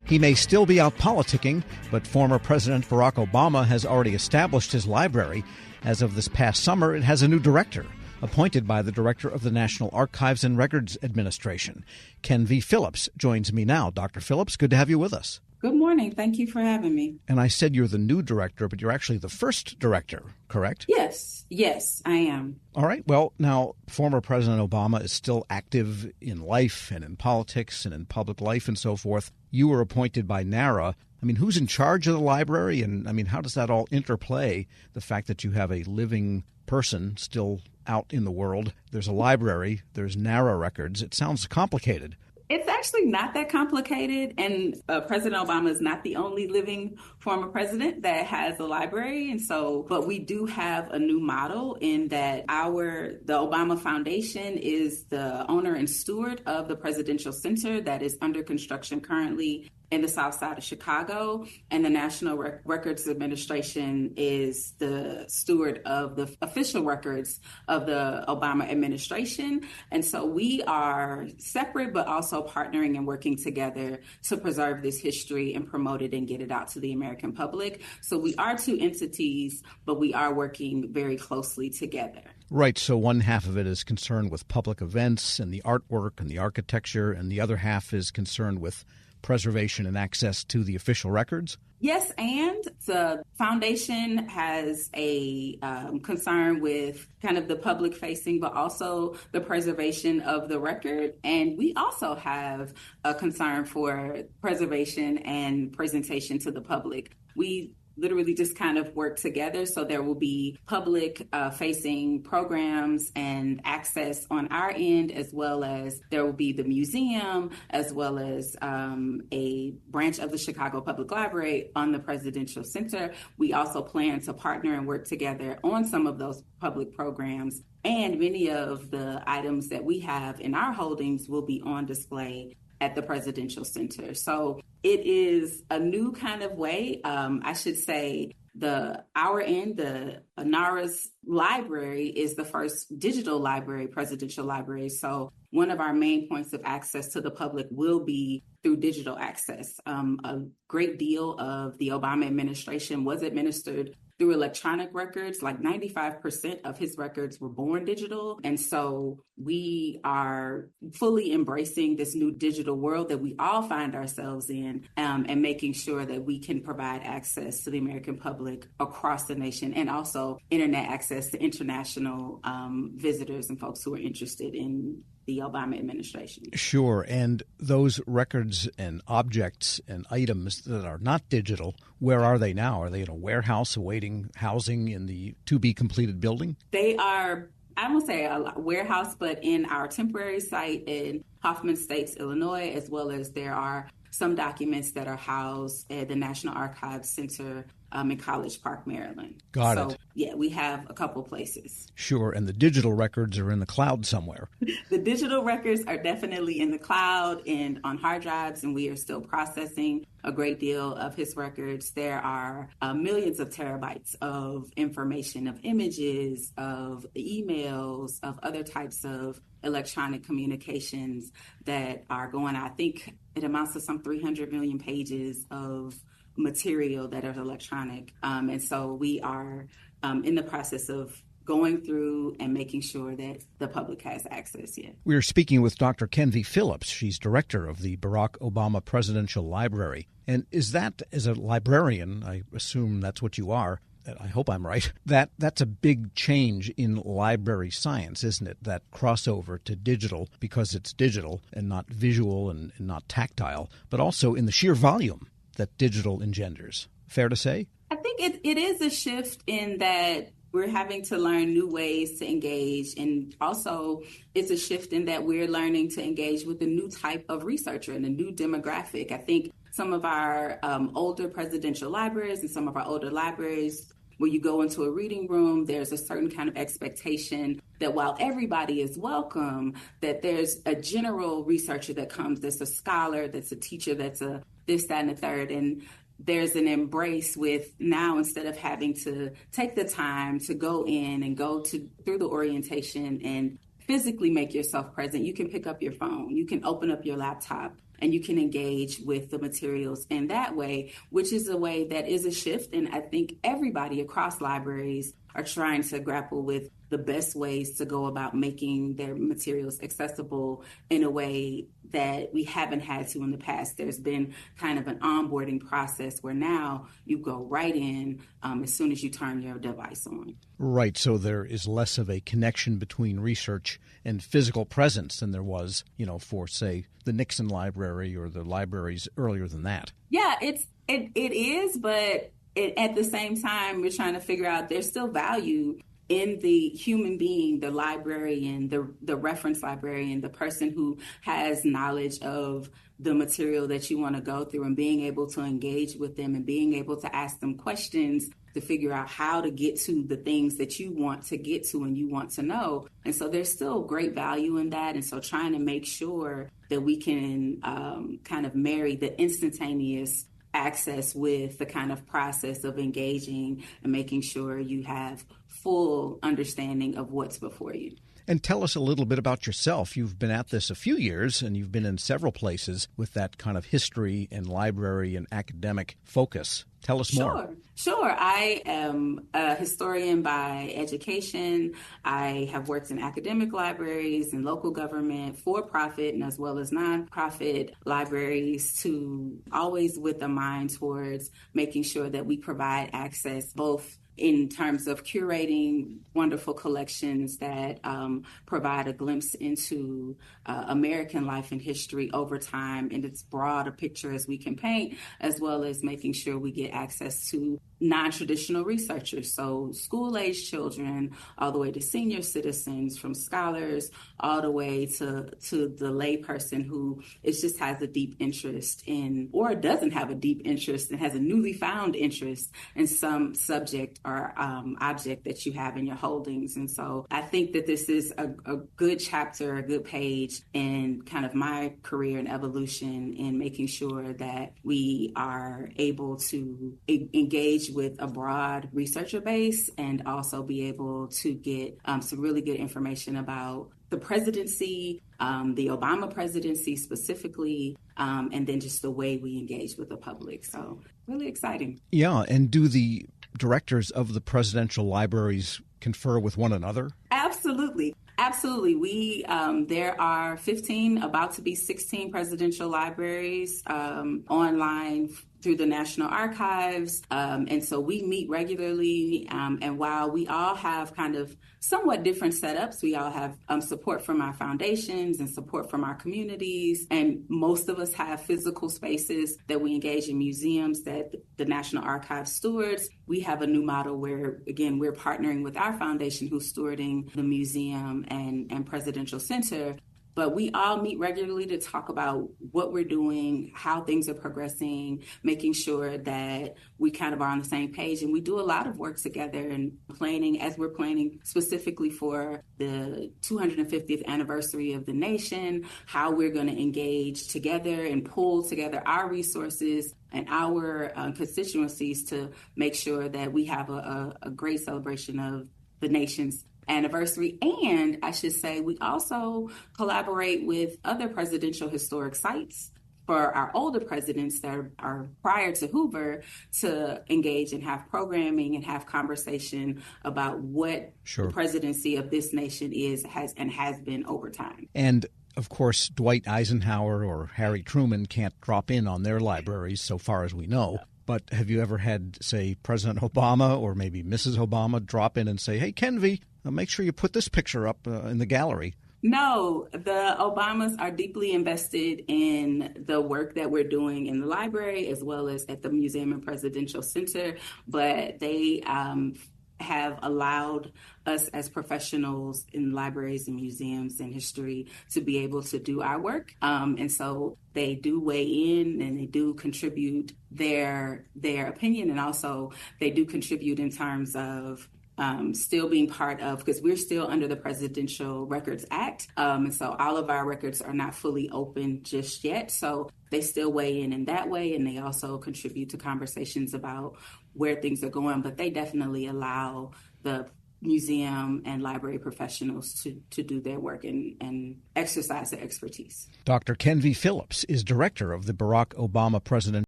He may still be out politicking, but former President Barack Obama has already established his library. As of this past summer, it has a new director, appointed by the director of the National Archives and Records Administration. Kenvi Phillips joins me now. Dr. Phillips, good to have you with us. Good morning. Thank you for having me. And I said you're the new director, but you're actually the first director, correct? Yes, I am. All right. Well, now, former President Obama is still active in life and in politics and in public life and so forth. You were appointed by NARA. I mean, who's in charge of the library? And, I mean, how does that all interplay, the fact that you have a living person still out in the world? There's a library. There's NARA records. It sounds complicated. It's actually not that complicated, and President Obama is not the only living former president that has a library, but we do have a new model in that the Obama Foundation is the owner and steward of the Presidential Center that is under construction currently in the South Side of Chicago, and the National Records Administration is the steward of the official records of the Obama administration. And so we are separate, but also partnering and working together to preserve this history and promote it and get it out to the American public. So we are two entities, but we are working very closely together. Right. So one half of it is concerned with public events and the artwork and the architecture, and the other half is concerned with preservation and access to the official records? Yes, and the foundation has a concern with kind of the public facing, but also the preservation of the record. And we also have a concern for preservation and presentation to the public. We literally just kind of work together. So there will be public facing programs and access on our end, as well as there will be the museum, as well as a branch of the Chicago Public Library on the Presidential Center. We also plan to partner and work together on some of those public programs. And many of the items that we have in our holdings will be on display at the Presidential Center. So it is a new kind of way. I should say our end, the NARA's library, is the first digital library, presidential library. So one of our main points of access to the public will be through digital access. A great deal of the Obama administration was administered through electronic records. Like 95% of his records were born digital. And so we are fully embracing this new digital world that we all find ourselves in, and making sure that we can provide access to the American public across the nation, and also internet access to international visitors and folks who are interested in the Obama administration. Sure. And those records and objects and items that are not digital, where are they now? Are they in a warehouse awaiting housing in the to-be-completed building? They are, I won't say a warehouse, but in our temporary site in Hoffman Estates, Illinois, as well as there are some documents that are housed at the National Archives Center in College Park, Maryland. Got it. Yeah, we have a couple places. Sure, and the digital records are in the cloud somewhere. The digital records are definitely in the cloud and on hard drives, and we are still processing a great deal of his records. There are millions of terabytes of information, of images, of emails, of other types of electronic communications that are going. I think it amounts to some 300 million pages of material that are electronic. And so we are in the process of going through and making sure that the public has access. Yeah. We're speaking with Dr. Kenvi Phillips. She's director of the Barack Obama Presidential Library. And is that, as a librarian, I assume that's what you are, I hope I'm right, that's a big change in library science, isn't it? That crossover to digital, because it's digital and not visual and not tactile, but also in the sheer volume that digital engenders. Fair to say? I think it is a shift in that we're having to learn new ways to engage. And also it's a shift in that we're learning to engage with a new type of researcher and a new demographic. I think some of our older presidential libraries and some of our older libraries, where you go into a reading room, there's a certain kind of expectation that while everybody is welcome, that there's a general researcher that comes, that's a scholar, that's a teacher, that's a this, that, and the third. And there's an embrace with now, instead of having to take the time to go in and go through the orientation and physically make yourself present, you can pick up your phone, you can open up your laptop, and you can engage with the materials in that way, which is a way that is a shift. And I think everybody across libraries are trying to grapple with the best ways to go about making their materials accessible in a way that we haven't had to in the past. There's been kind of an onboarding process where now you go right in as soon as you turn your device on. Right, so there is less of a connection between research and physical presence than there was, for, say, the Nixon Library or the libraries earlier than that. Yeah, it is, but at the same time, we're trying to figure out there's still value in the human being, the librarian, the reference librarian, the person who has knowledge of the material that you want to go through, and being able to engage with them and being able to ask them questions to figure out how to get to the things that you want to get to and you want to know. And so there's still great value in that. And so trying to make sure that we can kind of marry the instantaneous access with the kind of process of engaging and making sure you have full understanding of what's before you. And tell us a little bit about yourself. You've been at this a few years, and you've been in several places with that kind of history and library and academic focus. Tell us more. Sure. I am a historian by education. I have worked in academic libraries and local government, for-profit, and as well as nonprofit libraries, to always with a mind towards making sure that we provide access both in terms of curating wonderful collections that provide a glimpse into American life and history over time in as broad a picture as we can paint, as well as making sure we get access to non-traditional researchers, so school-age children, all the way to senior citizens, from scholars all the way to the layperson who just has a deep interest in, or doesn't have a deep interest and has a newly found interest in some subject or object that you have in your holdings. And so I think that this is a good chapter, a good page in kind of my career and evolution in making sure that we are able to engage with a broad researcher base and also be able to get some really good information about the presidency, the Obama presidency specifically, and then just the way we engage with the public. So really exciting. Yeah, and do the directors of the presidential libraries confer with one another? Absolutely. We there are 15, about to be 16 presidential libraries online through the National Archives. And so we meet regularly. And while we all have kind of somewhat different setups, we all have support from our foundations and support from our communities. And most of us have physical spaces that we engage in, museums that the National Archives stewards. We have a new model where, again, we're partnering with our foundation who's stewarding the museum and Presidential Center. But we all meet regularly to talk about what we're doing, how things are progressing, making sure that we kind of are on the same page. And we do a lot of work together and planning, as we're planning specifically for the 250th anniversary of the nation, how we're going to engage together and pull together our resources and our constituencies to make sure that we have a great celebration of the nation's anniversary. And I should say, we also collaborate with other presidential historic sites for our older presidents that are prior to Hoover to engage and have programming and have conversation about what the presidency of this nation has been over time. And of course, Dwight Eisenhower or Harry Truman can't drop in on their libraries, so far as we know. But have you ever had, say, President Obama or maybe Mrs. Obama drop in and say, hey, Kenvi, make sure you put this picture up in the gallery? No, the Obamas are deeply invested in the work that we're doing in the library as well as at the Museum and Presidential Center, but they have allowed us as professionals in libraries and museums and history to be able to do our work. And so they do weigh in and they do contribute their opinion, and also they do contribute in terms of still being part of, because we're still under the Presidential Records Act. And so all of our records are not fully open just yet. So they still weigh in that way. And they also contribute to conversations about where things are going. But they definitely allow the museum and library professionals to do their work and exercise their expertise. Dr. Kenvi Phillips is director of the Barack Obama Presidential